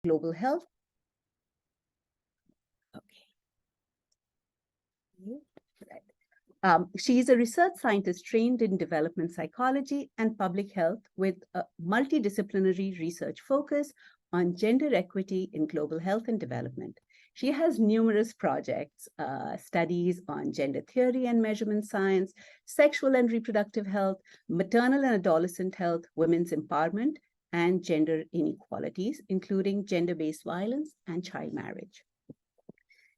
global health. She's a research scientist trained in development psychology and public health with a multidisciplinary research focus on gender equity in global health and development. She has numerous projects, studies on gender theory and measurement science, sexual and reproductive health, maternal and adolescent health, women's empowerment, and gender inequalities, including gender-based violence and child marriage.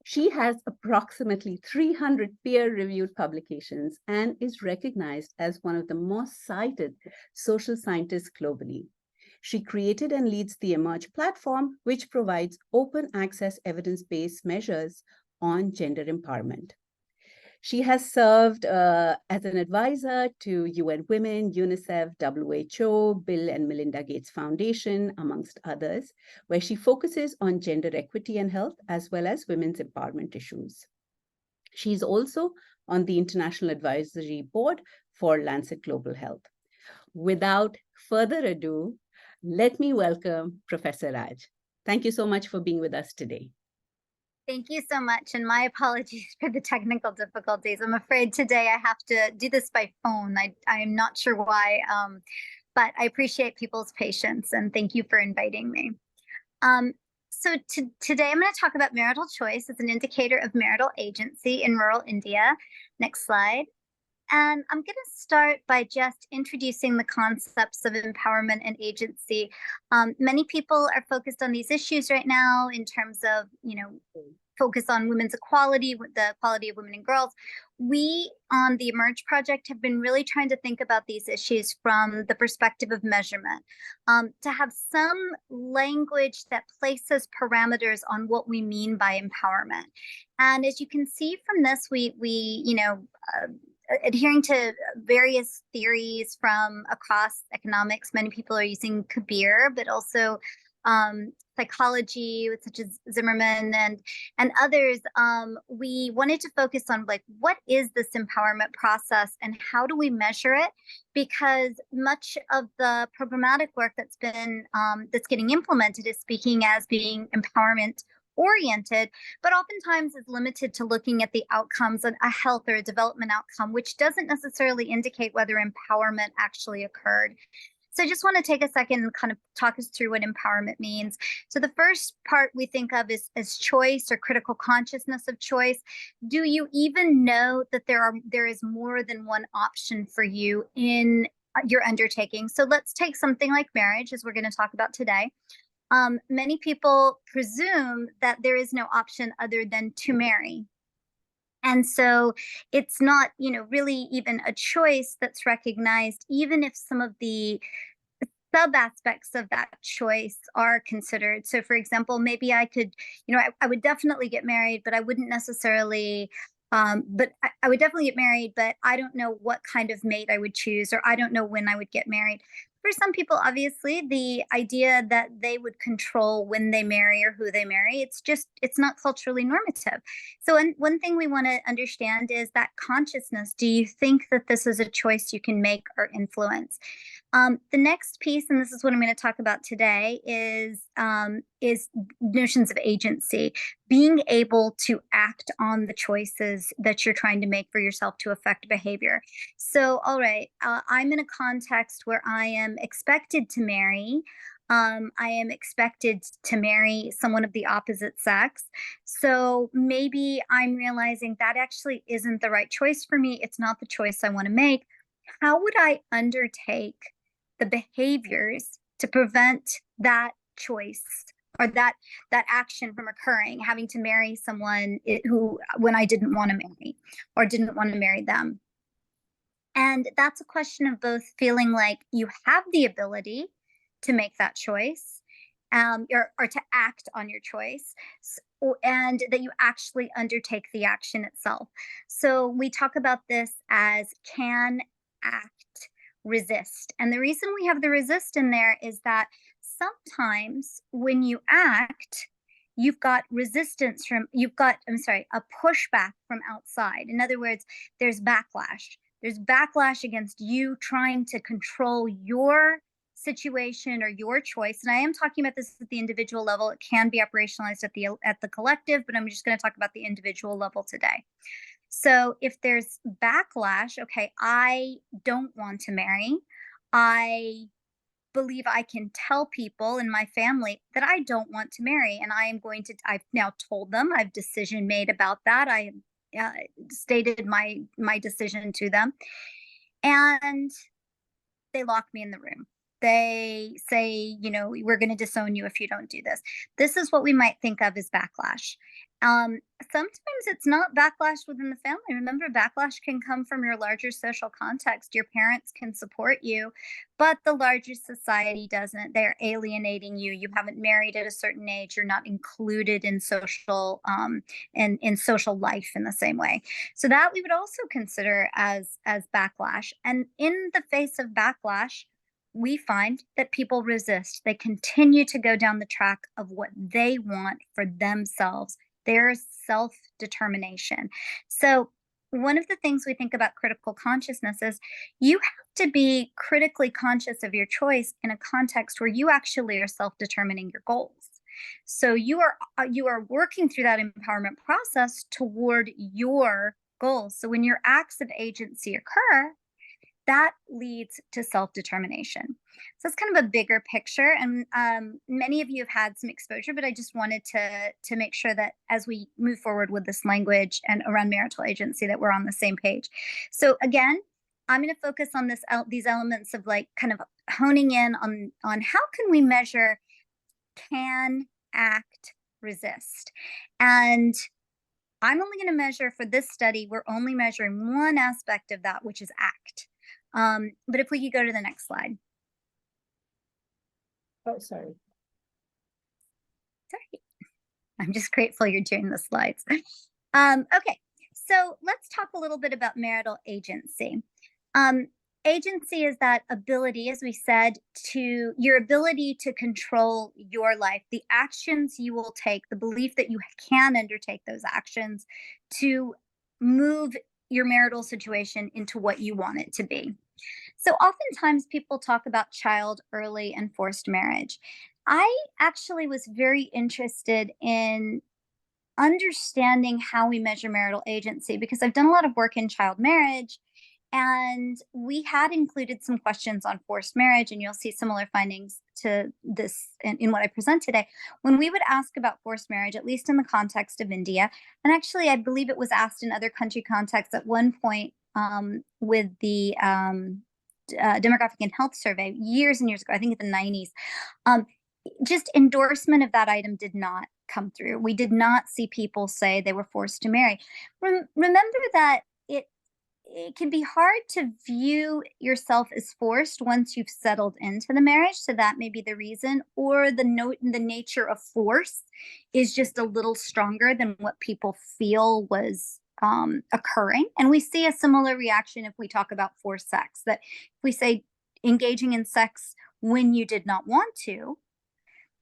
She has approximately 300 peer-reviewed publications and is recognized as one of the most cited social scientists globally. She created and leads the Emerge platform, which provides open access evidence-based measures on gender empowerment. She has served as an advisor to UN Women, UNICEF, WHO, Bill and Melinda Gates Foundation, amongst others, where she focuses on gender equity and health, as well as women's empowerment issues. She's also on the International Advisory Board for Lancet Global Health. Without further ado, let me welcome Professor Raj. Thank you so much for being with us today. Thank you so much, and my apologies for the technical difficulties. I'm afraid today I have to do this by phone. I'm not sure why, but I appreciate people's patience, and thank you for inviting me. Today I'm going to talk about marital choice as an indicator of marital agency in rural India. Next slide. And I'm going to start by just introducing the concepts of empowerment and agency. Many people are focused on these issues right now in terms of, focus on women's equality, the equality of women and girls. We on the Emerge project have been really trying to think about these issues from the perspective of measurement, to have some language that places parameters on what we mean by empowerment. And as you can see from this, adhering to various theories from across economics. Many people are using Kabir, but also psychology, such as Zimmerman and others. We wanted to focus on what is this empowerment process and how do we measure it? Because much of the programmatic work that's getting implemented is speaking as being empowerment oriented, but oftentimes is limited to looking at the outcomes of a health or a development outcome, which doesn't necessarily indicate whether empowerment actually occurred. So I just want to take a second and kind of talk us through what empowerment means. So the first part we think of is as choice or critical consciousness of choice. Do you even know that there is more than one option for you in your undertaking? So let's take something like marriage, as we're going to talk about today. Many people presume that there is no option other than to marry. And so it's not, really even a choice that's recognized, even if some of the sub aspects of that choice are considered. So for example, maybe I could, I would definitely get married, but I wouldn't necessarily but I would definitely get married, but I don't know what kind of mate I would choose, or I don't know when I would get married. For some people, obviously, the idea that they would control when they marry or who they marry, it's not culturally normative. So one thing we want to understand is that consciousness. Do you think that this is a choice you can make or influence? The next piece, and this is what I'm going to talk about today, is notions of agency, being able to act on the choices that you're trying to make for yourself to affect behavior. So, all right, I'm in a context where I am expected to marry. I am expected to marry someone of the opposite sex. So maybe I'm realizing that actually isn't the right choice for me. It's not the choice I want to make. How would I undertake the behaviors to prevent that choice or that action from occurring, having to marry someone when I didn't want to marry or didn't want to marry them? And that's a question of both feeling like you have the ability to make that choice, or to act on your choice, and that you actually undertake the action itself. So we talk about this as can, act, resist. And the reason we have the resist in there is that sometimes when you act, you've got resistance a pushback from outside. In other words, there's backlash. There's backlash against you trying to control your situation or your choice, and I am talking about this at the individual level, it can be operationalized at the collective, but I'm just going to talk about the individual level today. So if there's backlash, okay, I don't want to marry. I believe I can tell people in my family that I don't want to marry, and I've now told them, I've decision made about that. I uh, stated my decision to them, and they lock me in the room. They say, we're going to disown you if you don't do this. This is what we might think of as backlash. Sometimes it's not backlash within the family. Remember, backlash can come from your larger social context. Your parents can support you, but the larger society doesn't. They're alienating you. You haven't married at a certain age. You're not included in social in social life in the same way. So that we would also consider as backlash. And in the face of backlash, we find that people resist. They continue to go down the track of what they want for themselves, their self-determination. So one of the things we think about critical consciousness is you have to be critically conscious of your choice in a context where you actually are self-determining your goals. So you are working through that empowerment process toward your goals. So when your acts of agency occur, that leads to self-determination. So it's kind of a bigger picture, and many of you have had some exposure, but I just wanted to make sure that as we move forward with this language and around marital agency, that we're on the same page. So again, I'm going to focus on these elements of like kind of honing in on how can we measure can, act, resist, and I'm only going to measure for this study. We're only measuring one aspect of that, which is act. But if we could go to the next slide. Oh, sorry. Sorry. I'm just grateful you're doing the slides. Okay, so let's talk a little bit about marital agency. Agency is that ability, as we said, to your ability to control your life, the actions you will take, the belief that you can undertake those actions to move your marital situation into what you want it to be. So oftentimes people talk about child, early, and forced marriage. I actually was very interested in understanding how we measure marital agency because I've done a lot of work in child marriage, and we had included some questions on forced marriage, and you'll see similar findings to this in what I present today. When we would ask about forced marriage, at least in the context of India, and actually I believe it was asked in other country contexts at one point with the Demographic and Health Survey years and years ago, I think in the 90s, just endorsement of that item did not come through. We did not see people say they were forced to marry. Remember that it can be hard to view yourself as forced once you've settled into the marriage. So that may be the reason, or the nature of force is just a little stronger than what people feel was occurring. And we see a similar reaction if we talk about forced sex, that if we say engaging in sex when you did not want to,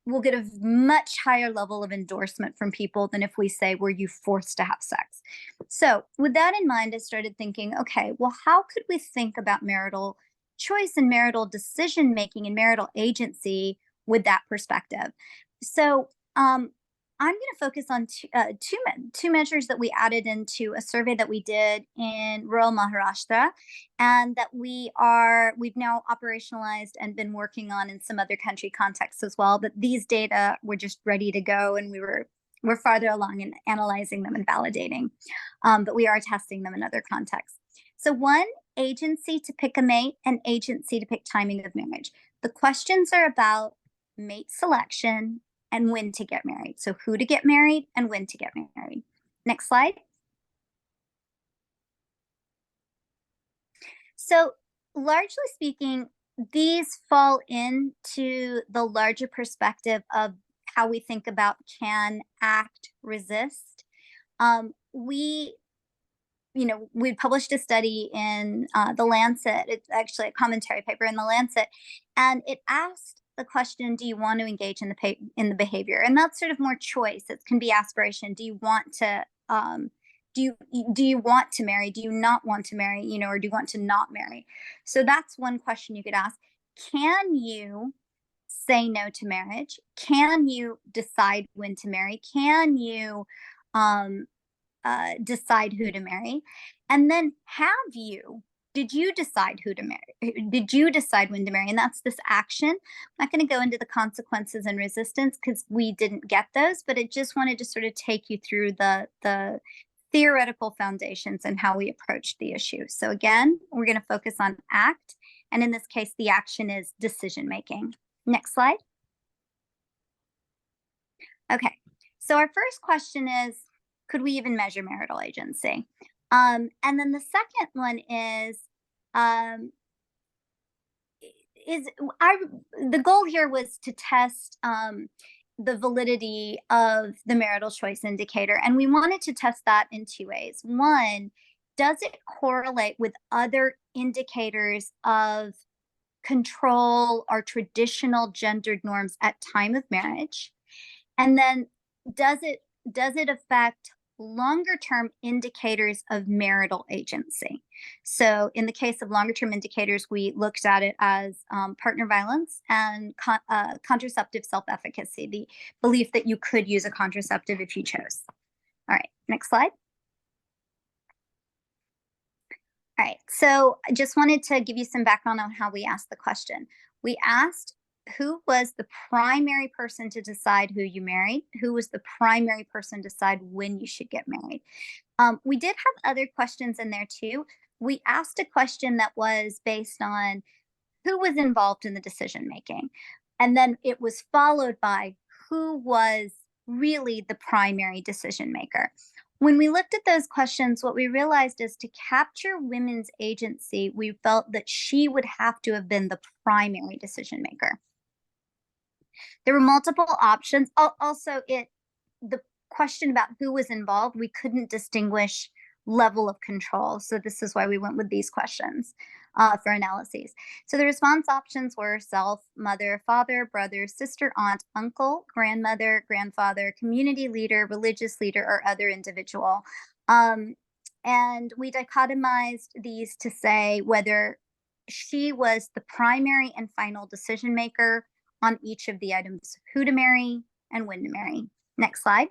we'll get a much higher level of endorsement from people than if we say, were you forced to have sex? So with that in mind, I started thinking, okay, well, how could we think about marital choice and marital decision making and marital agency with that perspective? So I'm going to focus on two measures that we added into a survey that we did in rural Maharashtra, and that we've now operationalized and been working on in some other country contexts as well. But these data were just ready to go, and we're farther along in analyzing them and validating. But we are testing them in other contexts. So one, agency to pick a mate, and agency to pick timing of marriage. The questions are about mate selection and when to get married. So who to get married and when to get married. Next slide. So largely speaking, these fall into the larger perspective of how we think about can, act, resist. We published a study in the Lancet. It's actually a commentary paper in the Lancet, and it asked the question, do you want to engage in the behavior? And that's sort of more choice. It can be aspiration. Do you want to do you want to marry? Do you not want to marry? Or do you want to not marry? So that's one question you could ask. can you say no to marriage? Can you decide when to marry? Can you decide who to marry? And then did you decide who to marry? Did you decide when to marry? And that's this action. I'm not going to go into the consequences and resistance because we didn't get those, but I just wanted to sort of take you through the theoretical foundations and how we approach the issue. So again, we're going to focus on act. And in this case, the action is decision making. Next slide. Okay, so our first question is, could we even measure marital agency? And then the second one is the goal here was to test the validity of the marital choice indicator. And we wanted to test that in two ways. One, does it correlate with other indicators of control or traditional gendered norms at time of marriage? And then does it affect longer term indicators of marital agency? So in the case of longer term indicators, we looked at it as partner violence and contraceptive self-efficacy, the belief that you could use a contraceptive if you chose. All right, next slide. All right, so I just wanted to give you some background on how we asked the question. We asked, who was the primary person to decide who you married? Who was the primary person to decide when you should get married? We did have other questions in there too. We asked a question that was based on who was involved in the decision making. And then it was followed by who was really the primary decision maker. When we looked at those questions, what we realized is to capture women's agency, we felt that she would have to have been the primary decision maker. There were multiple options. Also, the question about who was involved, we couldn't distinguish level of control. So this is why we went with these questions for analyses. So the response options were self, mother, father, brother, sister, aunt, uncle, grandmother, grandfather, community leader, religious leader, or other individual. And we dichotomized these to say whether she was the primary and final decision maker on each of the items, who to marry and when to marry. Next slide.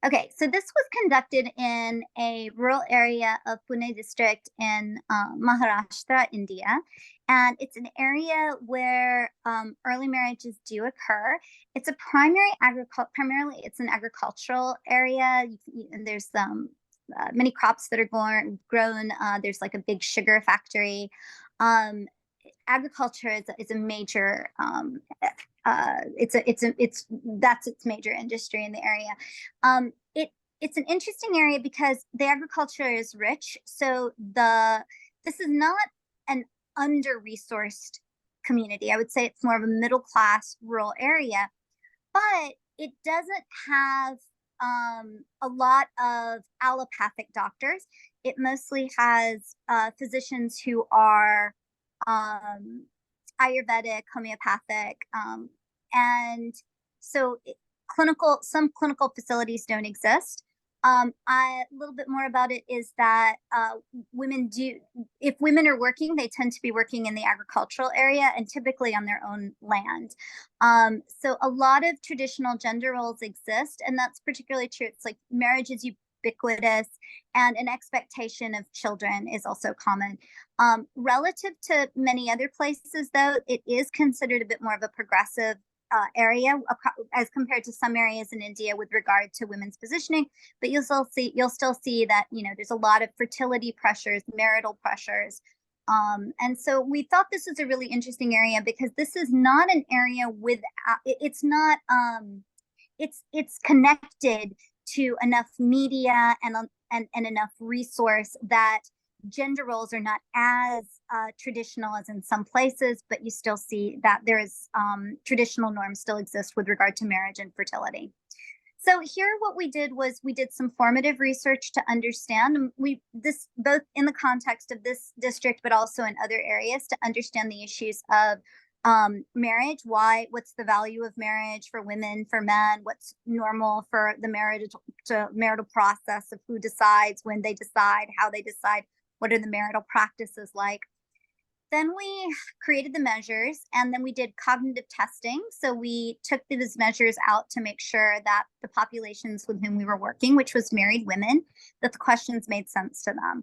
Okay, so this was conducted in a rural area of Pune district in Maharashtra, India. And it's an area where early marriages do occur. It's a primarily it's an agricultural area. And there's many crops that are grown. There's like a big sugar factory. Agriculture is a major that's its major industry in the area. It's an interesting area because the agriculture is rich. So this is not an under-resourced community. I would say it's more of a middle-class rural area, but it doesn't have a lot of allopathic doctors. It mostly has physicians who are Ayurvedic, homeopathic, and so some clinical facilities don't exist. A little bit more about it is that if women are working, they tend to be working in the agricultural area and typically on their own land. So a lot of traditional gender roles exist, and that's particularly true. It's like marriage is ubiquitous, and an expectation of children is also common. Relative to many other places, though, it is considered a bit more of a progressive area as compared to some areas in India with regard to women's positioning. But you'll still see that there's a lot of fertility pressures, marital pressures, and so we thought this is a really interesting area because this is not an area it's connected to enough media and enough resource that gender roles are not as traditional as in some places, but you still see that there is traditional norms still exist with regard to marriage and fertility. So here what we did was we did some formative research to understand this both in the context of this district, but also in other areas to understand the issues of marriage, what's the value of marriage for women, for men, what's normal for the marital process of who decides, when they decide, how they decide, what are the marital practices like. Then we created the measures, and then we did cognitive testing. So we took these measures out to make sure that the populations with whom we were working, which was married women, that the questions made sense to them,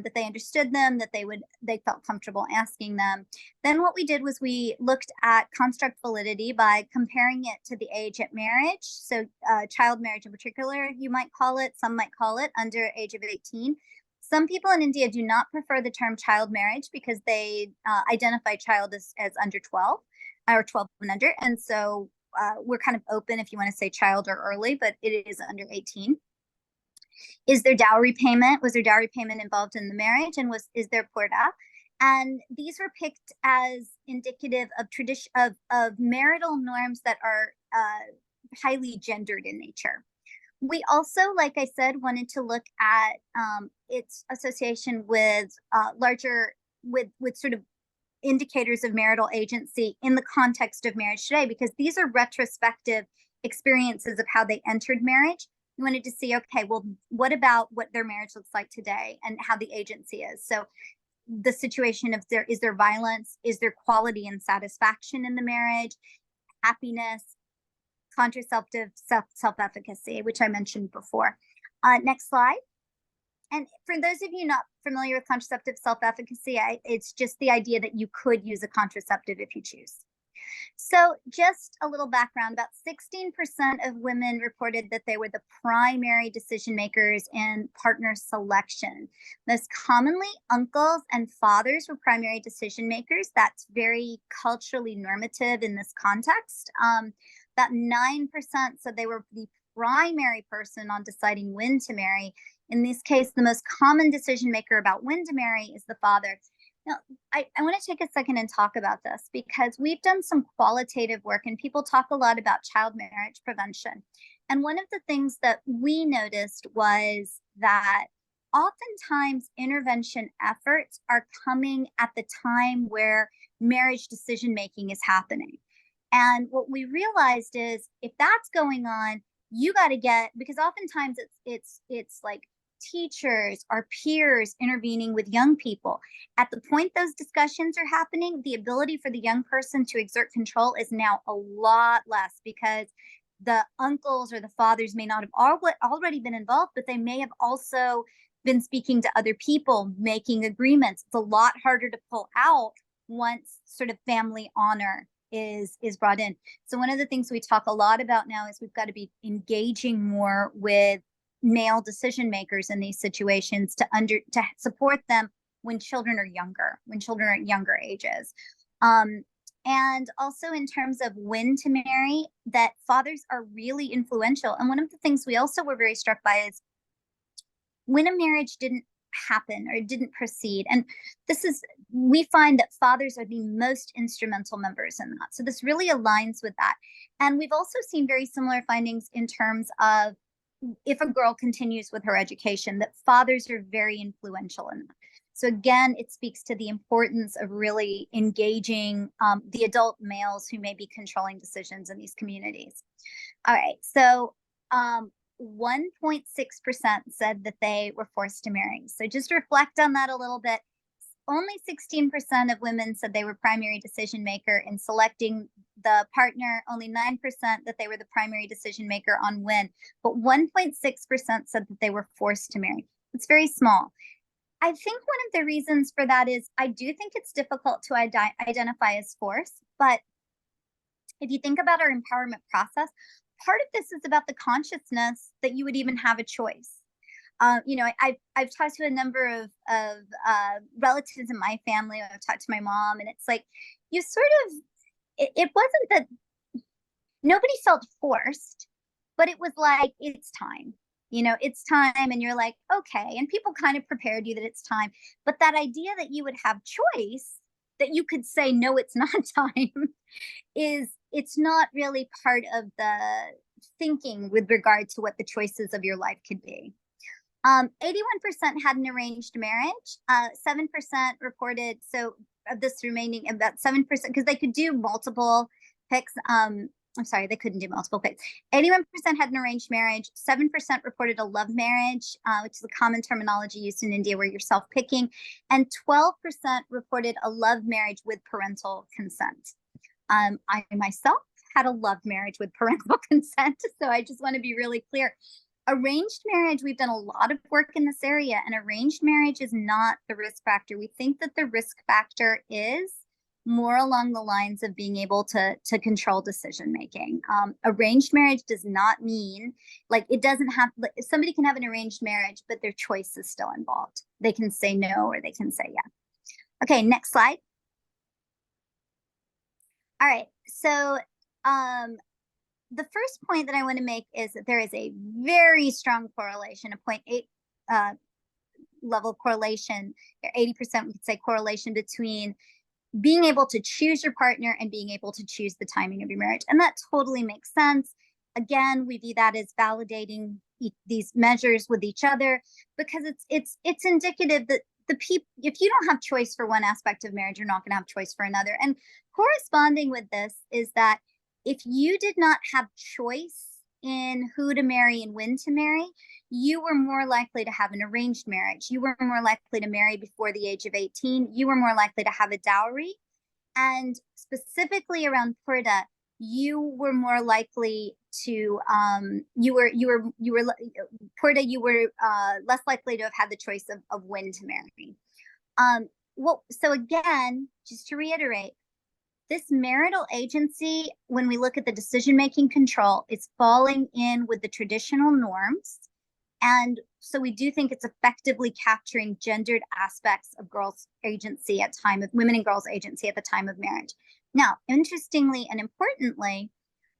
that they understood them, that they felt comfortable asking them. Then what we did was we looked at construct validity by comparing it to the age at marriage. So child marriage in particular, you might call it, some might call it under age of 18. Some people in India do not prefer the term child marriage because they identify child as under 12 or 12 and under. And so we're kind of open if you want to say child or early, but it is under 18. Is there dowry payment? Was there dowry payment involved in the marriage? And is there porta? And these were picked as indicative of tradition of marital norms that are highly gendered in nature. We also, like I said, wanted to look at its association with with sort of indicators of marital agency in the context of marriage today, because these are retrospective experiences of how they entered marriage. We wanted to see, okay, well, what about what their marriage looks like today and how the agency is? So the situation of is there violence? Is there quality and satisfaction in the marriage? Happiness, contraceptive self-efficacy, which I mentioned before. Next slide. And for those of you not familiar with contraceptive self-efficacy, it's just the idea that you could use a contraceptive if you choose. So just a little background, about 16% of women reported that they were the primary decision makers in partner selection. Most commonly, uncles and fathers were primary decision makers. That's very culturally normative in this context. About 9% said they were the primary person on deciding when to marry. In this case, the most common decision maker about when to marry is the father. Now, I want to take a second and talk about this because we've done some qualitative work and people talk a lot about child marriage prevention. And one of the things that we noticed was that oftentimes intervention efforts are coming at the time where marriage decision making is happening. And what we realized is if that's going on, you got to because oftentimes it's like teachers or peers intervening with young people. At the point those discussions are happening, the ability for the young person to exert control is now a lot less because the uncles or the fathers may not have already been involved, but they may have also been speaking to other people, making agreements. It's a lot harder to pull out once sort of family honor is brought in. So one of the things we talk a lot about now is we've got to be engaging more with male decision makers in these situations to support them when children are younger ages. And also in terms of when to marry, that fathers are really influential. And one of the things we also were very struck by is when a marriage didn't happen or didn't proceed. And we find that fathers are the most instrumental members in that. So this really aligns with that. And we've also seen very similar findings in terms of if a girl continues with her education, that fathers are very influential in that. So again, it speaks to the importance of really engaging the adult males who may be controlling decisions in these communities. All right, so 1.6% said that they were forced to marry. So just reflect on that a little bit. Only 16% of women said they were primary decision maker in selecting the partner. Only 9% that they were the primary decision maker on when, but 1.6% said that they were forced to marry. It's very small. I think one of the reasons for that is I do think it's difficult to identify as force, but if you think about our empowerment process, part of this is about the consciousness that you would even have a choice. I've talked to a number of relatives in my family. I've talked to my mom, and it's like you sort of, it wasn't that nobody felt forced, but it was like, it's time. It's time, and you're like, okay, and people kind of prepared you that it's time. But that idea that you would have choice, that you could say, no, it's not time, it's not really part of the thinking with regard to what the choices of your life could be. 81% had an arranged marriage. 7% reported, so of this remaining, about 7%, because they could do multiple picks, I'm sorry, they couldn't do multiple picks. 81% had an arranged marriage, 7% reported a love marriage, which is a common terminology used in India where you're self-picking, and 12% reported a love marriage with parental consent. I myself had a love marriage with parental consent, so I just want to be really clear. Arranged marriage, we've done a lot of work in this area, and arranged marriage is not the risk factor. We think that the risk factor is more along the lines of being able to control decision making. Arranged marriage does not mean, like, it doesn't have, somebody can have an arranged marriage, but their choice is still involved. They can say no or they can say yeah. Okay, next slide. All right, so the first point that I want to make is that there is a very strong correlation, a 0.8 level correlation, 80% we could say correlation between being able to choose your partner and being able to choose the timing of your marriage. And that totally makes sense. Again, we view that as validating these measures with each other, because it's indicative that if you don't have choice for one aspect of marriage, you're not going to have choice for another. And corresponding with this is that if you did not have choice in who to marry and when to marry, you were more likely to have an arranged marriage. You were more likely to marry before the age of 18. You were more likely to have a dowry. And specifically around Purda, you were more likely to Purda, you were less likely to have had the choice of when to marry. So again, just to reiterate, this marital agency, when we look at the decision-making control, is falling in with the traditional norms. And so we do think it's effectively capturing gendered aspects of girls' agency at time of women and girls' agency at the time of marriage. Now, interestingly and importantly,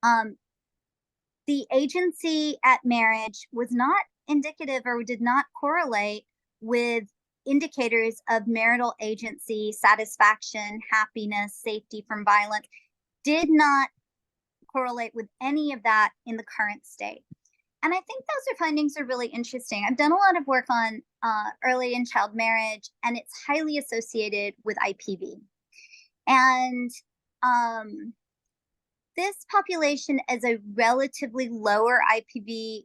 the agency at marriage was not indicative or did not correlate with indicators of marital agency, satisfaction, happiness, safety from violence, did not correlate with any of that in the current state. And I think those findings are really interesting. I've done a lot of work on early in child marriage, and it's highly associated with IPV. And this population is a relatively lower IPV.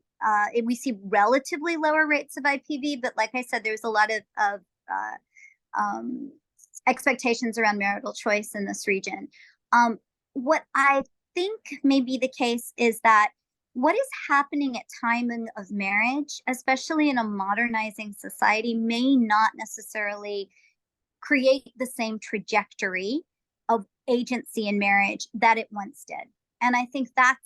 We see relatively lower rates of IPV, but like I said, there's a lot of expectations around marital choice in this region. What I think may be the case is that what is happening at timing of marriage, especially in a modernizing society, may not necessarily create the same trajectory of agency in marriage that it once did. And I think that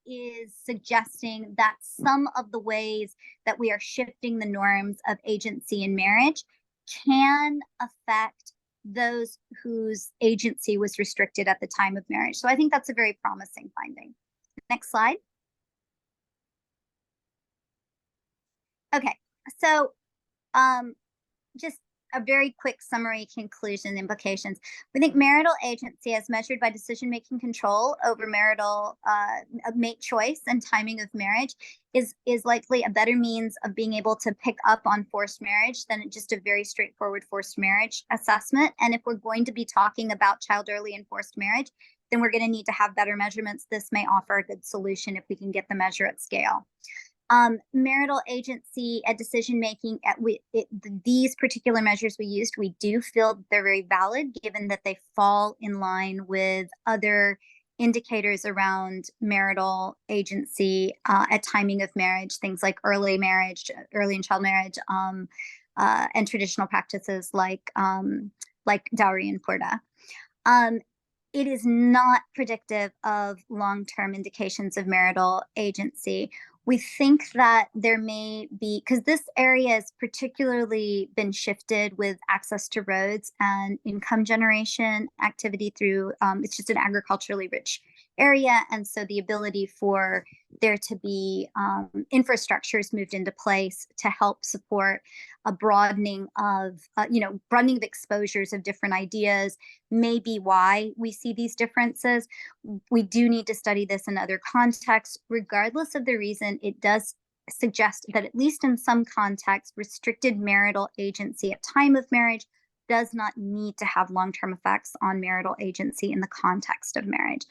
is suggesting that some of the ways that we are shifting the norms of agency in marriage can affect those whose agency was restricted at the time of marriage. So I think that's a very promising finding. Next slide. Okay, so just a very quick summary, conclusion, implications. We think marital agency as measured by decision-making control over marital mate choice and timing of marriage is likely a better means of being able to pick up on forced marriage than just a very straightforward forced marriage assessment. And if we're going to be talking about child early and forced marriage, then we're going to need to have better measurements. This may offer a good solution if we can get the measure at scale. Marital agency at decision-making, these particular measures we used, we do feel they're very valid given that they fall in line with other indicators around marital agency at timing of marriage, things like early and child marriage, and traditional practices like dowry and purda. It is not predictive of long-term indications of marital agency. We think that there may be, because this area has particularly been shifted with access to roads and income generation activity through, it's just an agriculturally rich area. And so the ability for there to be infrastructures moved into place to help support a broadening of exposures of different ideas may be why we see these differences. We do need to study this in other contexts. Regardless of the reason, it does suggest that at least in some contexts, restricted marital agency at time of marriage does not need to have long-term effects on marital agency in the context of marriage.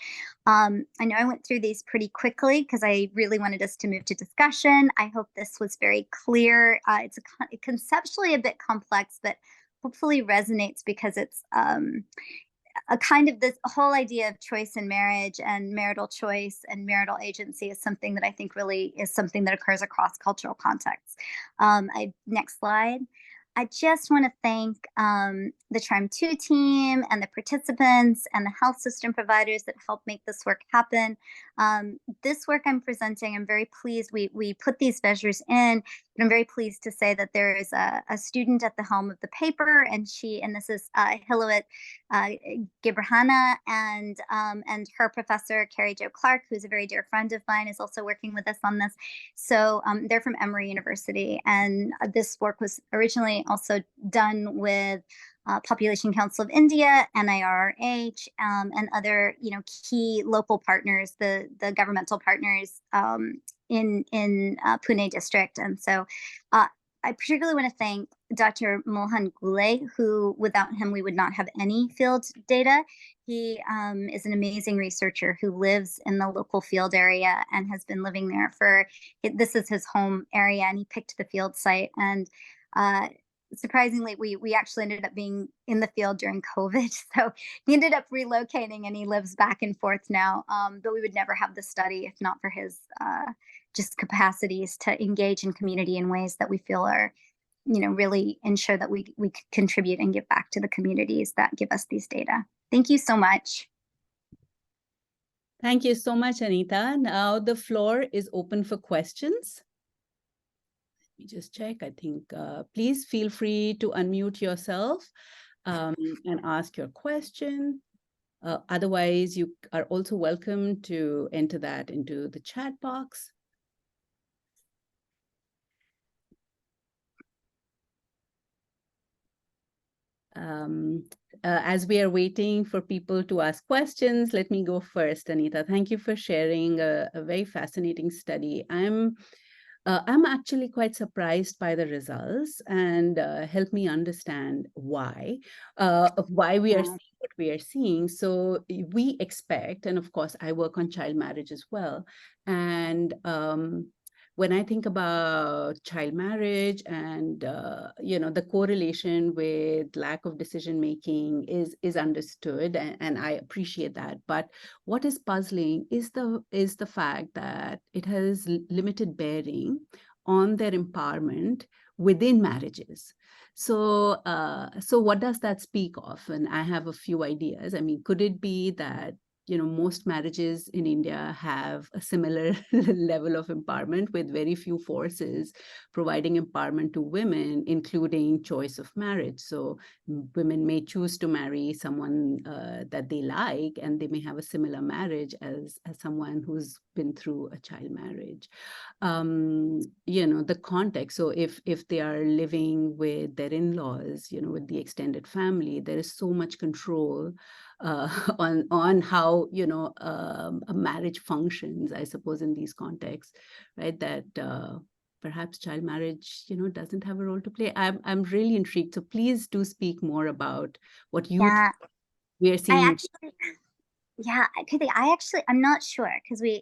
I know I went through these pretty quickly because I really wanted us to move to discussion. I hope this was very clear. It's conceptually a bit complex, but hopefully resonates because it's a kind of this whole idea of choice in marriage and marital choice and marital agency is something that I think really is something that occurs across cultural contexts. Next slide. I just want to thank the Charm 2 team and the participants and the health system providers that helped make this work happen. This work I'm presenting, I'm very pleased. We put these measures in, but I'm very pleased to say that there is a student at the helm of the paper, and this is Hilowit Gibrahana, and her professor, Carrie Jo Clark, who's a very dear friend of mine, is also working with us on this. So they're from Emory University, and this work was originally also done with Population Council of India, NIRH, and other key local partners, the governmental partners in Pune district. And so I particularly want to thank Dr. Mohan Gule, who without him we would not have any field data. He is an amazing researcher who lives in the local field area and has been living there this is his home area, and he picked the field site. And surprisingly, we actually ended up being in the field during COVID. So he ended up relocating, and he lives back and forth now. But we would never have the study if not for his just capacities to engage in community in ways that we feel are, really ensure that we contribute and give back to the communities that give us these data. Thank you so much. Thank you so much, Anita. Now the floor is open for questions. Let me just check. I think please feel free to unmute yourself and ask your question. Otherwise, you are also welcome to enter that into the chat box. As we are waiting for people to ask questions, let me go first, Anita. Thank you for sharing a very fascinating study. I'm actually quite surprised by the results, and help me understand why we are seeing what we are seeing. So we expect, and of course, I work on child marriage as well, and when I think about child marriage and the correlation with lack of decision making is understood, and I appreciate that. But what is puzzling is the fact that it has limited bearing on their empowerment within marriages. So what does that speak of? And I have a few ideas. I mean, could it be that most marriages in India have a similar level of empowerment with very few forces providing empowerment to women, including choice of marriage. So women may choose to marry someone that they like, and they may have a similar marriage as someone who's been through a child marriage. The context. So if they are living with their in-laws, with the extended family, there is so much control on how a marriage functions, I suppose, in these contexts, right? That perhaps child marriage doesn't have a role to play. I'm really intrigued. So please do speak more about what you think we are seeing. I'm not sure, because I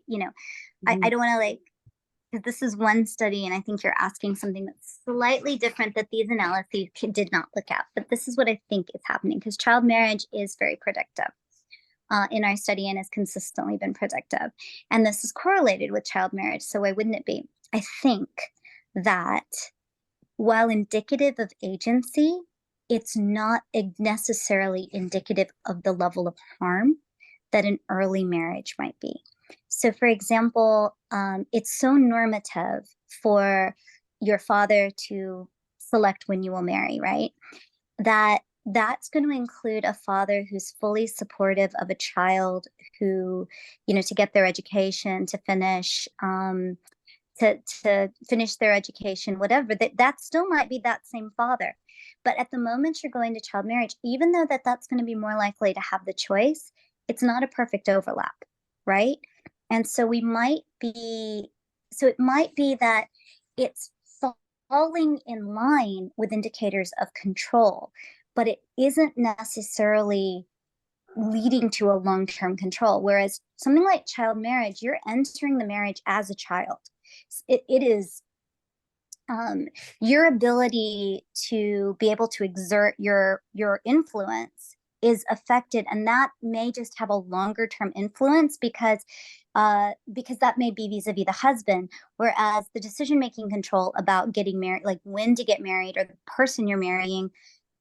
don't want to because this is one study, and I think you're asking something that's slightly different that these analyses did not look at. But this is what I think is happening, because child marriage is very predictive in our study and has consistently been predictive. And this is correlated with child marriage. So why wouldn't it be? I think that while indicative of agency, it's not necessarily indicative of the level of harm that an early marriage might be. So, for example, it's so normative for your father to select when you will marry, right? That's going to include a father who's fully supportive of a child who, to get their education, to finish, to finish their education, whatever. That still might be that same father. But at the moment you're going to child marriage, even though that's going to be more likely to have the choice, it's not a perfect overlap, right? And so it might be that it's falling in line with indicators of control, but it isn't necessarily leading to a long-term control. Whereas something like child marriage, you're entering the marriage as a child. It is your ability to be able to exert your influence is affected, and that may just have a longer term influence because that may be vis-a-vis the husband, whereas the decision making control about getting married, like when to get married or the person you're marrying,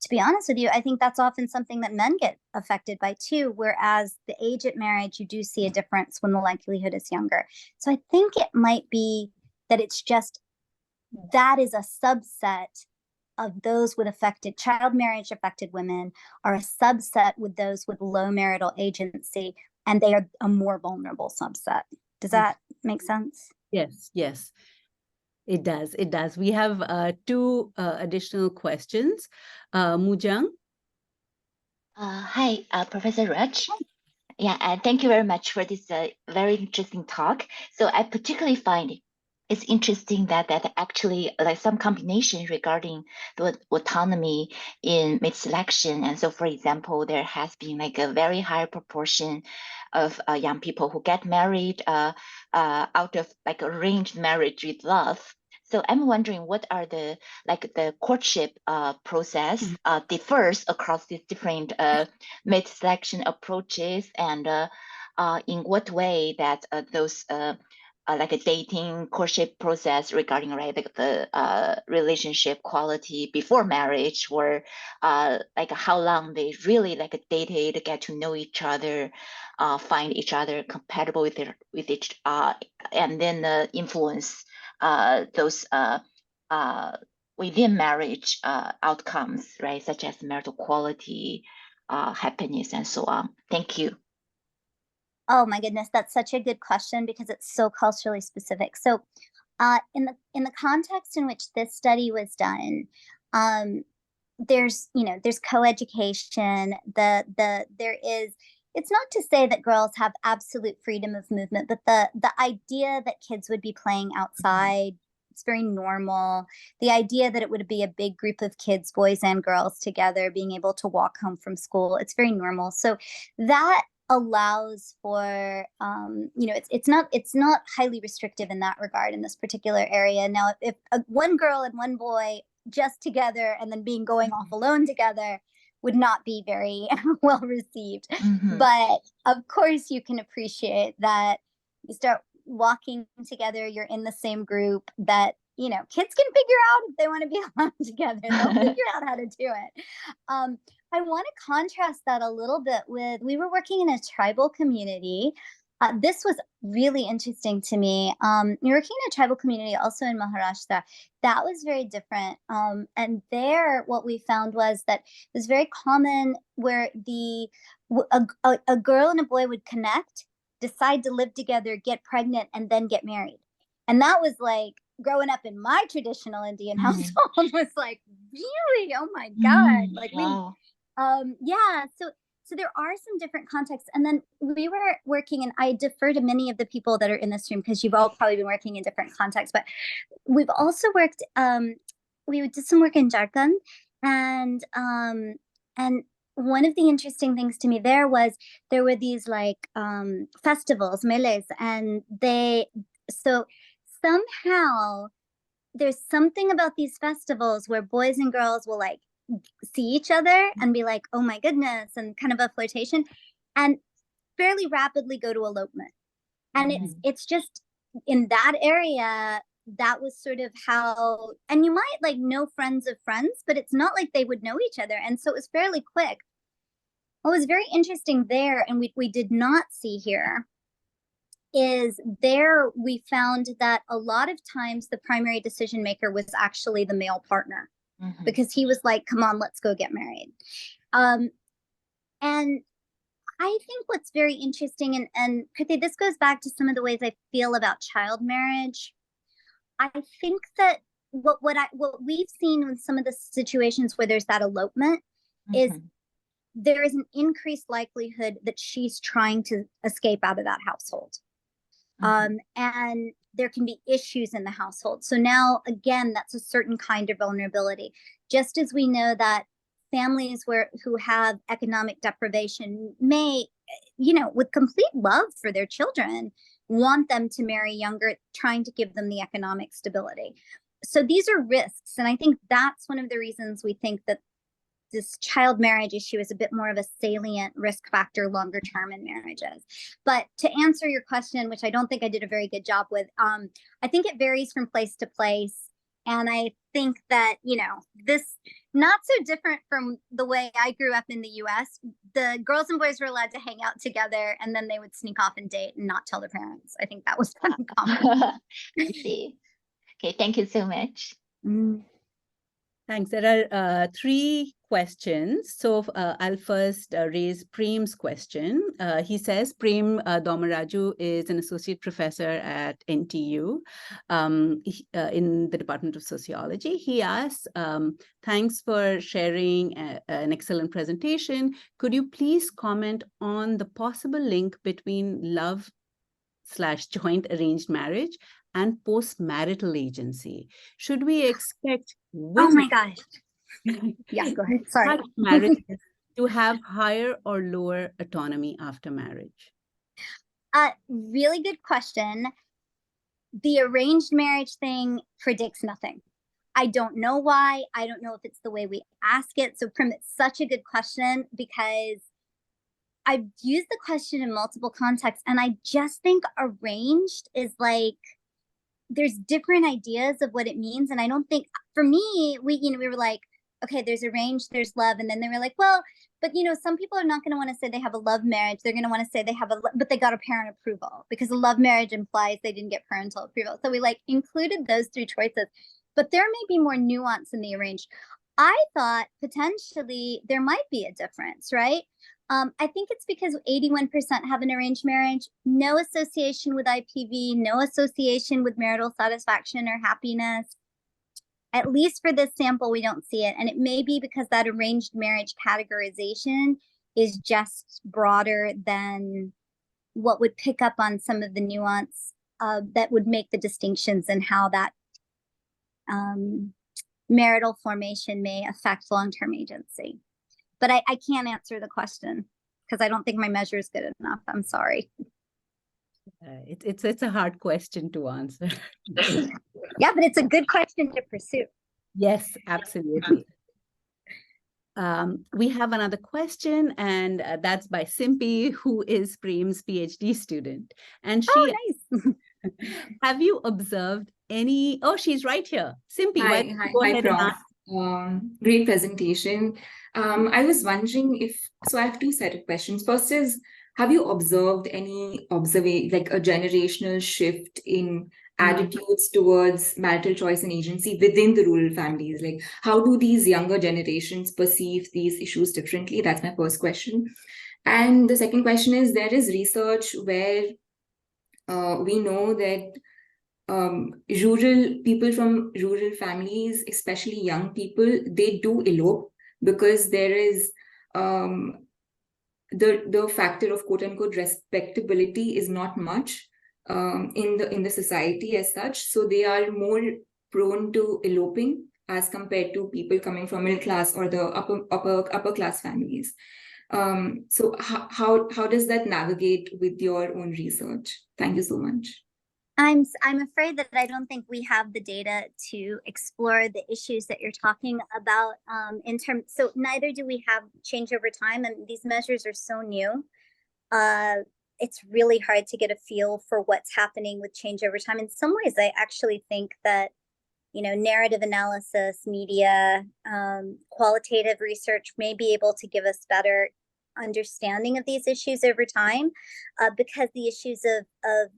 to be honest with you, I think that's often something that men get affected by too, whereas the age at marriage, you do see a difference when the likelihood is younger. So I think it might be that it's just that is a subset of those with affected child marriage affected women are a subset with those with low marital agency, and they are a more vulnerable subset. Does that make sense? Yes, yes, it does. It does. We have two additional questions. Mujang? Hi, Professor Raj. Yeah, thank you very much for this very interesting talk. So I particularly find it's interesting that actually like some combination regarding the autonomy in mate selection. And so, for example, there has been like a very high proportion of young people who get married out of like arranged marriage with love. So I'm wondering what are the courtship process differs across these different mate selection approaches, and in what way that those like a dating courtship process regarding like the relationship quality before marriage, or like how long they really like dated, get to know each other, find each other compatible with each and then influence those within marriage outcomes, right, such as marital quality, happiness, and so on. Thank you. Oh my goodness, that's such a good question because it's so culturally specific. So in the context in which this study was done, there's co-education, there is, it's not to say that girls have absolute freedom of movement, but the idea that kids would be playing outside, it's very normal. The idea that it would be a big group of kids, boys and girls together, being able to walk home from school, it's very normal. So that allows for it's not highly restrictive in that regard in this particular area. Now, if one girl and one boy just together and then going off alone together would not be very well received. But of course you can appreciate that you start walking together, you're in the same group, that kids can figure out if they want to be alone together, they'll figure out how to do it. I want to contrast that a little bit with, we were working in a tribal community. This was really interesting to me. You're working in a tribal community also in Maharashtra. That was very different. And there, what we found was that it was very common where a girl and a boy would connect, decide to live together, get pregnant, and then get married. And that was like, growing up in my traditional Indian household was like, really? Oh my God. Like, wow. Yeah. So there are some different contexts. And then we were working, and I defer to many of the people that are in this room because you've all probably been working in different contexts, but we've also worked, we did some work in Jharkhand, and one of the interesting things to me there were these like festivals, meles, and so somehow there's something about these festivals where boys and girls will like see each other and be like, oh my goodness, and kind of a flirtation, and fairly rapidly go to elopement. And it's just in that area, that was sort of how, and you might like know friends of friends, but it's not like they would know each other. And so it was fairly quick. What was very interesting there, and we did not see here, is there we found that a lot of times the primary decision maker was actually the male partner, because he was like, come on, let's go get married. And I think what's very interesting, and Krithi, this goes back to some of the ways I feel about child marriage. I think that what we've seen with some of the situations where there's that elopement is there is an increased likelihood that she's trying to escape out of that household. And there can be issues in the household. So now, again, that's a certain kind of vulnerability. Just as we know that families who have economic deprivation may, with complete love for their children, want them to marry younger, trying to give them the economic stability. So these are risks. And I think that's one of the reasons we think that this child marriage issue is a bit more of a salient risk factor longer term in marriages. But to answer your question, which I don't think I did a very good job with, I think it varies from place to place. And I think that, this not so different from the way I grew up in the US. The girls and boys were allowed to hang out together, and then they would sneak off and date and not tell their parents. I think that was kind of common. I see. Okay, thank you so much. Thanks. There are 3 questions. So I'll first raise Prem's question. He says, Prem Domaraju is an associate professor at NTU in the Department of Sociology. He asks, thanks for sharing an excellent presentation. Could you please comment on the possible link between love/joint arranged marriage and post-marital agency? Should we expect women, oh my gosh. Yeah, go ahead. Sorry. marriages to have higher or lower autonomy after marriage? Really good question. The arranged marriage thing predicts nothing. I don't know why. I don't know if it's the way we ask it. So Prim, it's such a good question because I've used the question in multiple contexts, and I just think arranged is like, there's different ideas of what it means. And I don't think, for me, we were like, okay, there's arranged, there's love. And then they were like, well, but some people are not going to want to say they have a love marriage. They're going to want to say they have but they got a parent approval, because a love marriage implies they didn't get parental approval. So we included those 3 choices, but there may be more nuance in the arranged. I thought potentially there might be a difference, right? I think it's because 81% have an arranged marriage, no association with IPV, no association with marital satisfaction or happiness. At least for this sample, we don't see it. And it may be because that arranged marriage categorization is just broader than what would pick up on some of the nuance that would make the distinctions in how that marital formation may affect long-term agency. But I can't answer the question because I don't think my measure is good enough. I'm sorry. It's a hard question to answer. Yeah, but it's a good question to pursue. Yes, absolutely. We have another question, and that's by Simpy, who is Prem's PhD student. And she nice. Have you observed any? Oh, she's right here. Simpy, Hi, Prof. Great presentation. I was wondering so I have 2 set of questions. First is, have you observed any a generational shift in attitudes towards marital choice and agency within the rural families? Like, how do these younger generations perceive these issues differently? That's my first question. And the second question is, there is research where we know that rural people from rural families, especially young people, they do elope because there is the factor of quote unquote respectability is not much in the society as such. So they are more prone to eloping as compared to people coming from middle class or the upper class families. So how does that navigate with your own research? Thank you so much. I'm afraid that I don't think we have the data to explore the issues that you're talking about so neither do we have change over time, and these measures are so new. It's really hard to get a feel for what's happening with change over time. In some ways, I actually think that narrative analysis, media, qualitative research may be able to give us better understanding of these issues over time, because the issues of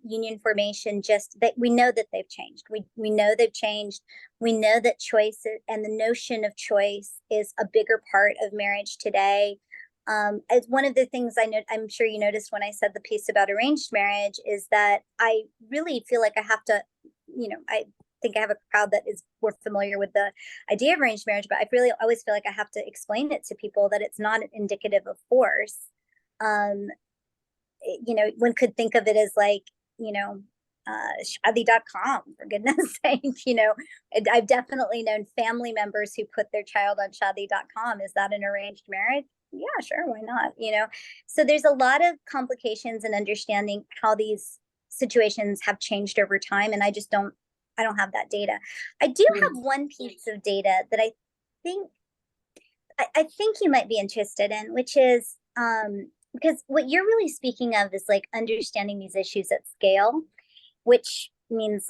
union formation, just that we know that they've changed. We know they've changed. We know that choice and the notion of choice is a bigger part of marriage today. It's one of the things I'm sure you noticed when I said the piece about arranged marriage is that I really feel like I have to, I think I have a crowd that is more familiar with the idea of arranged marriage, but I really always feel like I have to explain it to people that it's not indicative of force. One could think of it as like, Shadi.com, for goodness sake. I've definitely known family members who put their child on Shadi.com. Is that an arranged marriage? Yeah, sure, why not? So there's a lot of complications in understanding how these situations have changed over time, and I don't have that data. I do have one piece of data that I think you might be interested in, which is because what you're really speaking of is like understanding these issues at scale, which means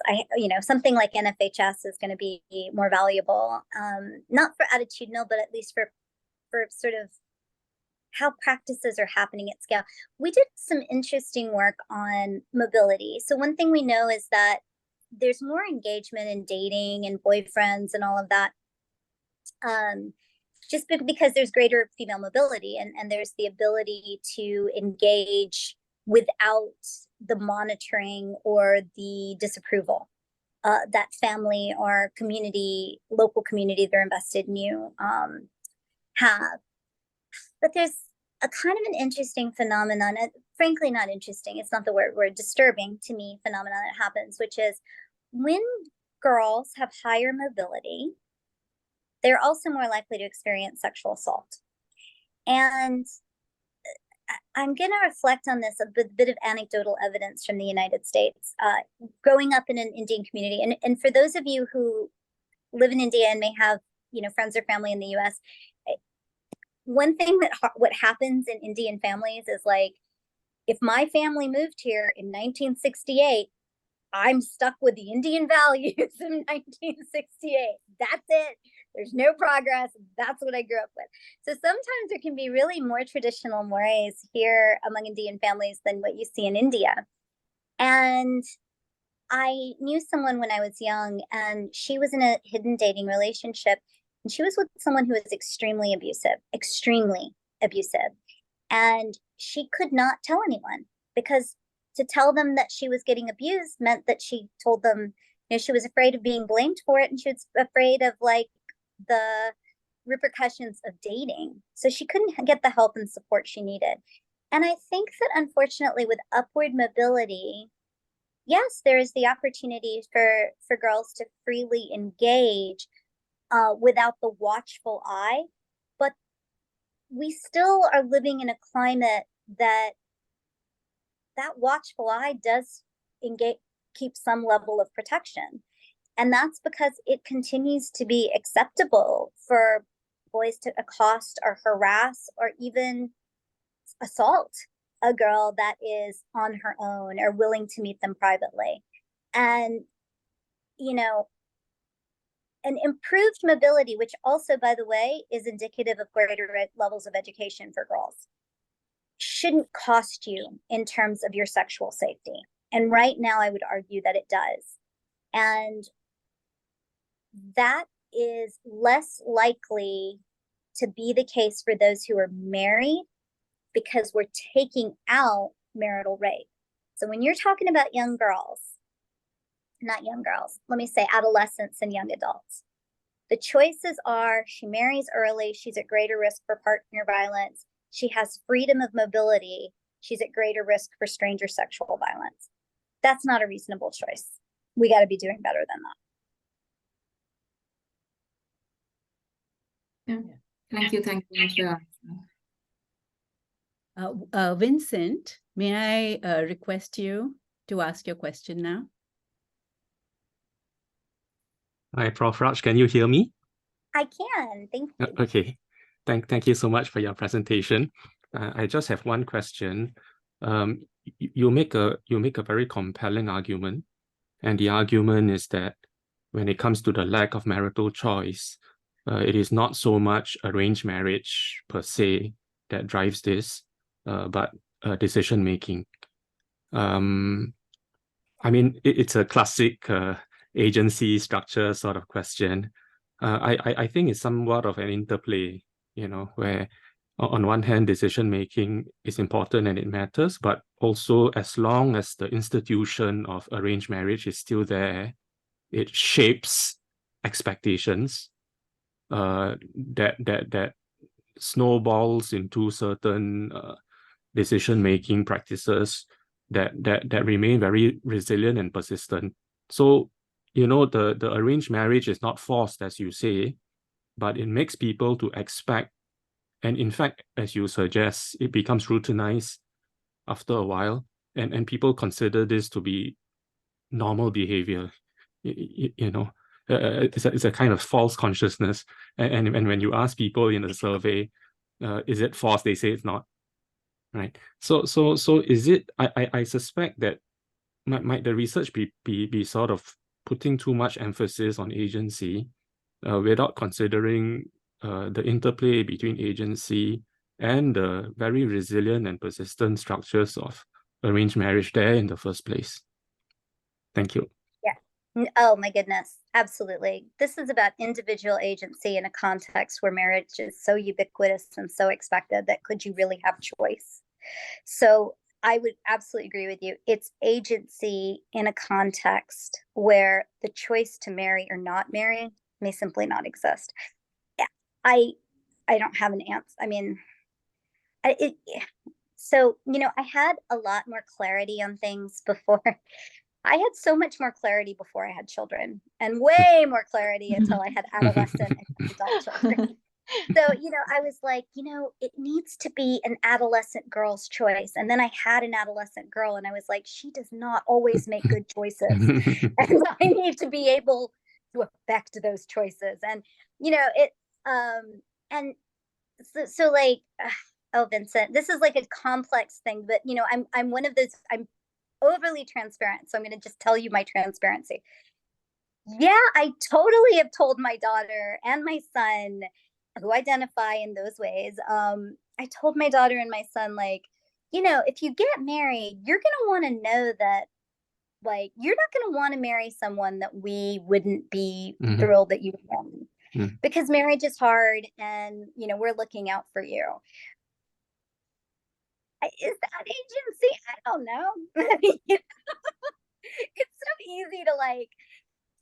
something like NFHS is going to be more valuable, not for attitudinal, but at least for sort of how practices are happening at scale. We did some interesting work on mobility. So one thing we know is that there's more engagement in dating and boyfriends and all of that, just because there's greater female mobility, and there's the ability to engage without the monitoring or the disapproval that family or local community that are invested in you have. But there's a kind of an interesting phenomenon, frankly not interesting, it's not the word, disturbing to me phenomenon that happens, which is when girls have higher mobility, they're also more likely to experience sexual assault. And I'm going to reflect on this, a bit of anecdotal evidence from the United States. Growing up in an Indian community, and for those of you who live in India and may have friends or family in the US, one thing what happens in Indian families is, like, if my family moved here in 1968, I'm stuck with the Indian values of 1968. That's it. There's no progress. That's what I grew up with. So sometimes there can be really more traditional mores here among Indian families than what you see in India. And I knew someone when I was young, and she was in a hidden dating relationship, and she was with someone who was extremely abusive. And she could not tell anyone, because to tell them that she was getting abused meant that she told them, she was afraid of being blamed for it, and she was afraid of like the repercussions of dating. So she couldn't get the help and support she needed. And I think that unfortunately with upward mobility, yes, there is the opportunity for girls to freely engage without the watchful eye, but we still are living in a climate that watchful eye does keep some level of protection. And that's because it continues to be acceptable for boys to accost or harass or even assault a girl that is on her own or willing to meet them privately. And, an improved mobility, which also, by the way, is indicative of greater levels of education for girls, shouldn't cost you in terms of your sexual safety. And right now, I would argue that it does. And that is less likely to be the case for those who are married, because we're taking out marital rape. So when you're talking about young girls, not young girls, let me say adolescents and young adults, the choices are she marries early, she's at greater risk for partner violence, she has freedom of mobility, she's at greater risk for stranger sexual violence. That's not a reasonable choice. We got to be doing better than that. Yeah. Thank you. Vincent, may I request you to ask your question now? Hi, Prof. Raj, can you hear me? I can, thank you. Okay, thank you so much for your presentation. I just have one question. You make a very compelling argument, and the argument is that when it comes to the lack of marital choice, it is not so much arranged marriage per se that drives this, but decision making. I mean, it's a classic agency structure sort of question. I think it's somewhat of an interplay, where on one hand, decision making is important and it matters, but also as long as the institution of arranged marriage is still there, it shapes expectations that snowballs into certain decision making practices that remain very resilient and persistent. So, you know, the arranged marriage is not forced, as you say, but it makes people to expect, and in fact, as you suggest, it becomes routinized after a while, and people consider this to be normal behavior. You know, it's a kind of false consciousness. And when you ask people in the survey, is it forced? They say it's not. Right. So is it? I suspect that might the research be sort of putting too much emphasis on agency, without considering the interplay between agency and the very resilient and persistent structures of arranged marriage there in the first place. Thank you. Yeah. Oh my goodness. Absolutely. This is about individual agency in a context where marriage is so ubiquitous and so expected that could you really have choice? So I would absolutely agree with you. It's agency in a context where the choice to marry or not marry may simply not exist. I don't have an answer. I mean, so, you know, I had a lot more clarity on things before. I had so much more clarity before I had children, and way more clarity until I had adolescent and adult children. So, you know, I was like, you know, it needs to be an adolescent girl's choice. And then I had an adolescent girl and I was like, she does not always make good choices. And I need to be able to affect those choices. And, you know, and so like, oh, Vincent, this is like a complex thing, but, you know, I'm one of those, I'm overly transparent. So I'm going to just tell you my transparency. Yeah, I totally have told my daughter and my son who identify in those ways. I told my daughter and my son, like, you know, if you get married, you're going to want to know that, like, you're not going to want to marry someone that we wouldn't be thrilled that you married, because marriage is hard and, you know, we're looking out for you. Is that agency? I don't know. It's so easy to like,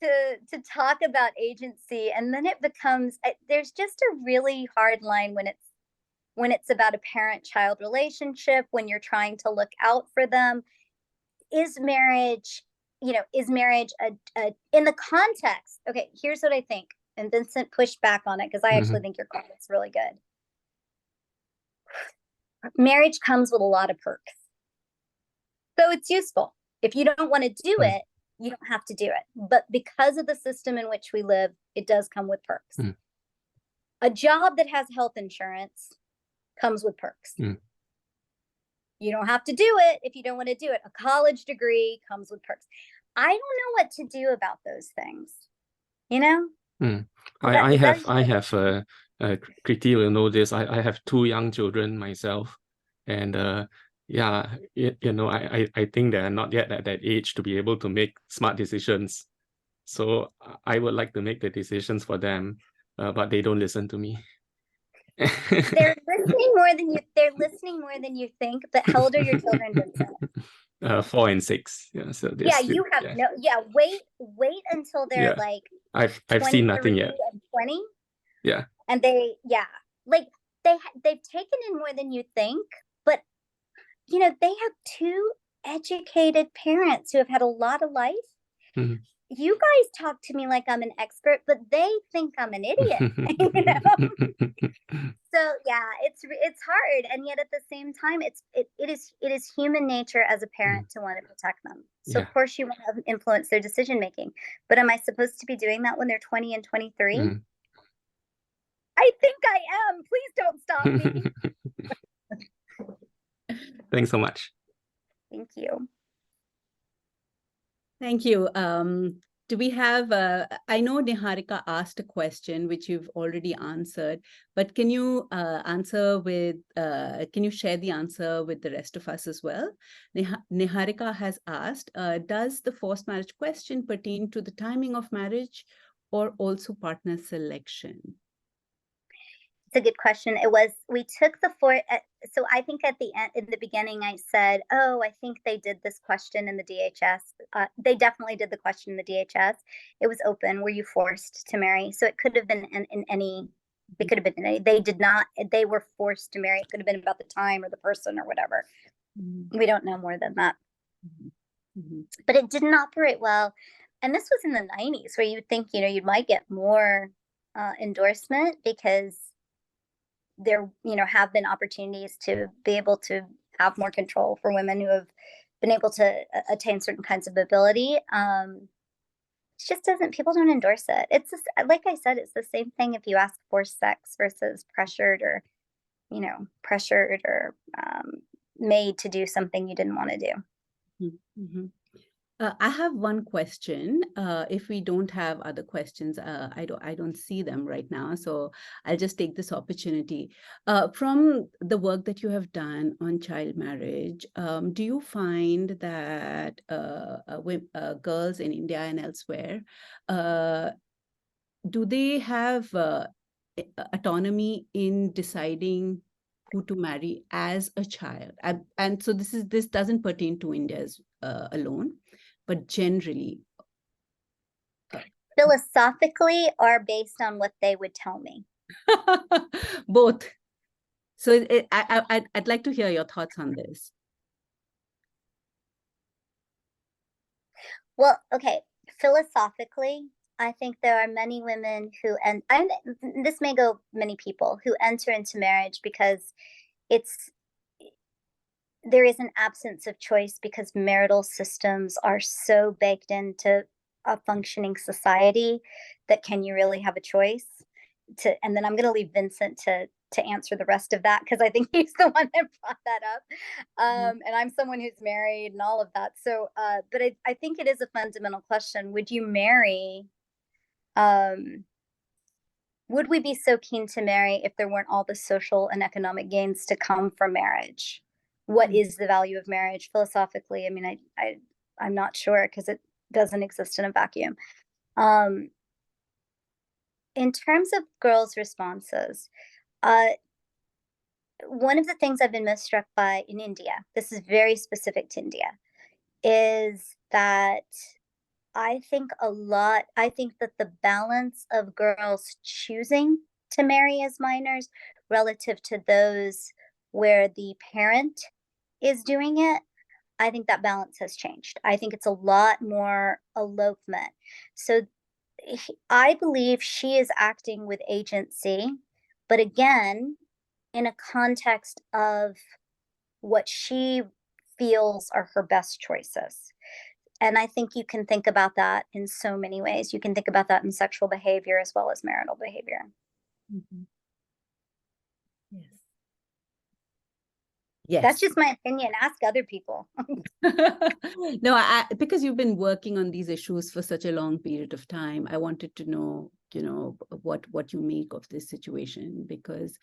to talk about agency, and then it becomes, there's just a really hard line when it's about a parent-child relationship, when you're trying to look out for them. Is marriage, you know, is marriage a in the context? Okay, here's what I think, and Vincent pushed back on it because I actually think your comment's really good. Marriage comes with a lot of perks, so it's useful. If you don't want to do it, you don't have to do it. But because of the system in which we live, it does come with perks. A job that has health insurance comes with perks. You don't have to do it if you don't want to do it. A college degree comes with perks. I don't know what to do about those things. You know? I have Kriti will know this. I have 2 young children myself, and yeah, you know, I think they are not yet at that age to be able to make smart decisions. So I would like to make the decisions for them, but they don't listen to me. They're listening more than you think. But how old are your children, Vincent? 4 and 6. Yeah, so yeah, you have wait until they're like I've seen nothing yet. And 20. Yeah. And like they've taken in more than you think, but you know, they have 2 educated parents who have had a lot of life. You guys talk to me like I'm an expert, but they think I'm an idiot. You know? So yeah, it's hard, and yet at the same time, it is human nature as a parent to want to protect them. So of course you want to influence their decision making, but am I supposed to be doing that when they're 20 and 23? I think I am. Please don't stop me. Thanks so much. Thank you. Thank you. Do we have, I know Niharika asked a question which you've already answered, but can you can you share the answer with the rest of us as well? Niharika has asked, does the forced marriage question pertain to the timing of marriage or also partner selection? It's a good question. We took so I think at the end, in the beginning, I said, oh, I think they did this question in the DHS. They definitely did the question in the DHS. It was open. Were you forced to marry? So it could have been in any, it could have been in any, they did not, they were forced to marry. It could have been about the time or the person or whatever. We don't know more than that. But it didn't operate well. And this was in the 90s, where you would think, you might get more endorsement because there, have been opportunities to be able to have more control for women who have been able to attain certain kinds of ability. It just doesn't, people don't endorse it. It's just, like I said, it's the same thing if you ask forced sex versus pressured or made to do something you didn't want to do. Mm-hmm. I have one question. If we don't have other questions, I don't see them right now, so I'll just take this opportunity. From the work that you have done on child marriage, do you find that girls in India and elsewhere, do they have autonomy in deciding who to marry as a child? And so this doesn't pertain to India alone, but generally. Philosophically, or based on what they would tell me? Both. So I'd like to hear your thoughts on this. Well, okay, philosophically, I think there are many women who, and this may go many people, who enter into marriage because there is an absence of choice, because marital systems are so baked into a functioning society that can you really have a choice? And then I'm going to leave Vincent to answer the rest of that, because I think he's the one that brought that up. And I'm someone who's married and all of that. So, but I think it is a fundamental question. Would you marry? Would we be so keen to marry if there weren't all the social and economic gains to come from marriage? What is the value of marriage philosophically? I mean, I'm not sure, because it doesn't exist in a vacuum. In terms of girls' responses, one of the things I've been most struck by in India, this is very specific to India, is that I think that the balance of girls choosing to marry as minors relative to those where the parent is doing it, I think that balance has changed. I think it's a lot more elopement. So I believe she is acting with agency, but again, in a context of what she feels are her best choices. And I think you can think about that in so many ways. You can think about that in sexual behavior as well as marital behavior. Mm-hmm. Yes. Yes. That's just my opinion. Ask other people. No, because you've been working on these issues for such a long period of time, I wanted to know, what you make of this situation, because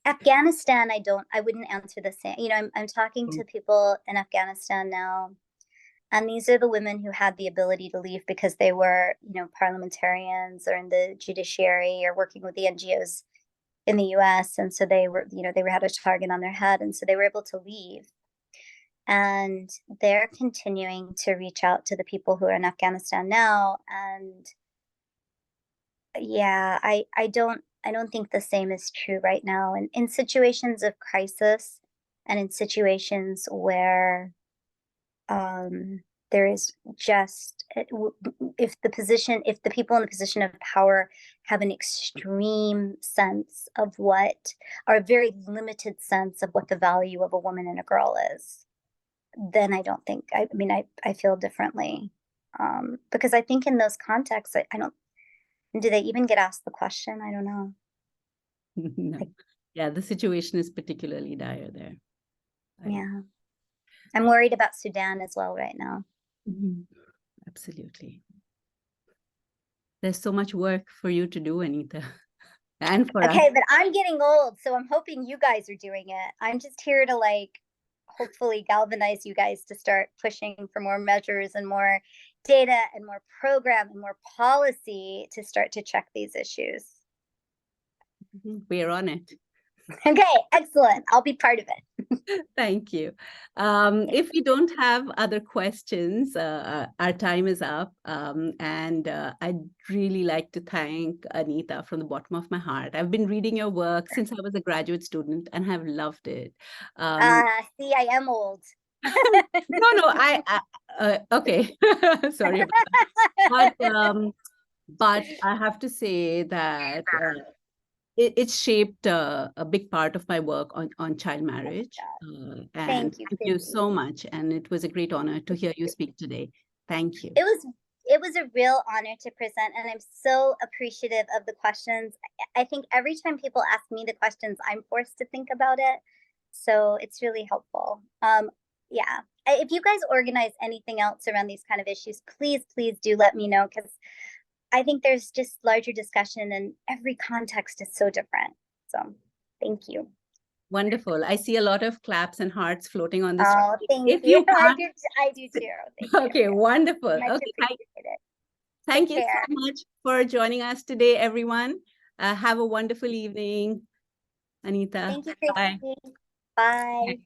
Afghanistan, I wouldn't answer the same. I'm talking to people in Afghanistan now, and these are the women who had the ability to leave because they were, parliamentarians or in the judiciary or working with the NGOs in the US. And so they were, they had a target on their head. And so they were able to leave. And they're continuing to reach out to the people who are in Afghanistan now. And yeah, I don't think the same is true right now. And in situations of crisis and in situations where there is just, if the people in the position of power have an extreme sense of or a very limited sense of what the value of a woman and a girl is, then I don't think, I feel differently. Because I think in those contexts, do they even get asked the question? I don't know. No. Yeah, the situation is particularly dire there. Yeah. I'm worried about Sudan as well right now. Mm-hmm. Absolutely. There's so much work for you to do, Anita. And for us. Okay, but I'm getting old, so I'm hoping you guys are doing it. I'm just here to hopefully galvanize you guys to start pushing for more measures and more data and more program and more policy to start to check these issues. We're on it. Okay, excellent. I'll be part of it. Thank you. If we don't have other questions, our time is up. And I'd really like to thank Anita from the bottom of my heart. I've been reading your work since I was a graduate student and have loved it. See, I am old. No, okay. Sorry about that. But I have to say that it shaped a big part of my work on child marriage. And Thank you, thank you Christy. so much. And it was a great honor to hear you speak today. Thank you. It was a real honor to present, and I'm so appreciative of the questions. I think every time people ask me the questions, I'm forced to think about it. So it's really helpful. Yeah. If you guys organize anything else around these kind of issues, please do let me know, because I think there's just larger discussion and every context is so different. So thank you. Wonderful. I see a lot of claps and hearts floating on the Oh, screen. thank If you. you can't, I do too. Thank you. okay, wonderful. Much Okay, appreciated. thank Take you care. so much for joining us today, everyone. Have a wonderful evening, Anita. Thank you, Bye. Christy. Bye.